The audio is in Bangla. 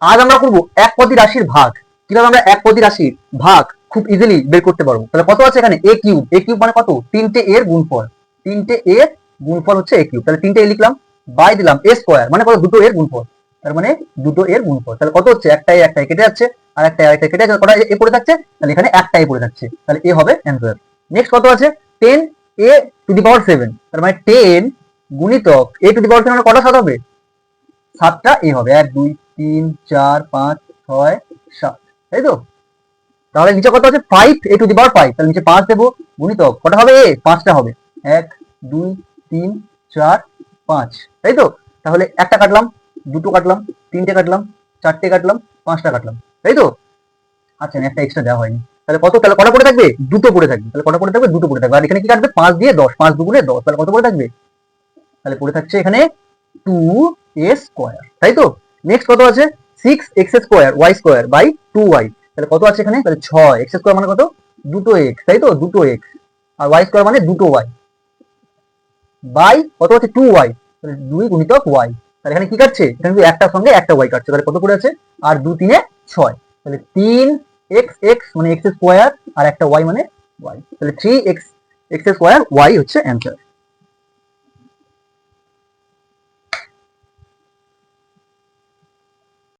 আজ আমরা করবো একপদী রাশির ভাগ। কিভাবে আমরা একপদী রাশির ভাগ খুব ইজিলি বের করতে পারবো। তাহলে কত আছে এখানে এ কিউব। এ কিউব মানে কত? তিনটে এর গুণফল। তিনটে এর গুণফল হচ্ছে এ কিউব। তাহলে তিনটে এ লিখলাম, বাই দিলাম এ স্কোয়ার মানে কত? দুটো এর গুণফল। তার মানে দুটো এর গুণফল। তাহলে কত হচ্ছে? একটাই একটাই কেটে যাচ্ছে, আর একটা আরেকটা কেটে যাচ্ছে, কটা এ পড়ে থাকছে? তাহলে এখানে একটাই পড়ে থাকছে, তাহলে এ হবে অ্যান্সার। নেক্সট কত আছে? 10 a⁻7। তার মানে 10 গুণিতক a⁻7 মানে কটা সাত হবে? 7টা এ হবে। 1 2 3 4 5 6 7, তাই তো? তাহলে নিচে কত আছে? 5 a⁻5। তাহলে নিচে 5 দেবো, গুণিতক কটা হবে? এ 5টা হবে। 1 2 3 4 5, তাই তো? তাহলে একটা কাটলাম, দুটো কাটলাম, তিনটে কাটলাম, চারটে কাটলাম, 5টা কাটলাম, তাই তো? আচ্ছা, একটা এক্সট্রা দেওয়া হয়নি। তাহলে কত? তাহলে কটা পড়ে থাকবে? দুটো পড়ে থাকবে। তাহলে কটা পড়ে থাকবে? দুটো পড়ে থাকবে। আর এখানে কি কাটবে? 5 দিয়ে 10, 5 দুগুণে 10, তাহলে কত পড়ে থাকবে? তাহলে পড়ে থাকছে এখানে 2a², তাই তো? নেক্সট কত আছে? 6x² y² by 2y। তাহলে কত আছে এখানে? তাহলে 6 x² মানে কত? দুটো x, তাই তো? দুটো x। আর y² মানে দুটো y, বাই কত আছে? 2y। তাহলে 2 গুণিতক y। তাহলে এখানে কি কাটছে? এখানে কিন্তু একটার সঙ্গে একটা y কাটছে। তাহলে কত করে আছে? আর 2 3 6। তাহলে 3x মানে x² আর একটা y মানে y। তাহলে 3x² y হচ্ছে অ্যান্সার।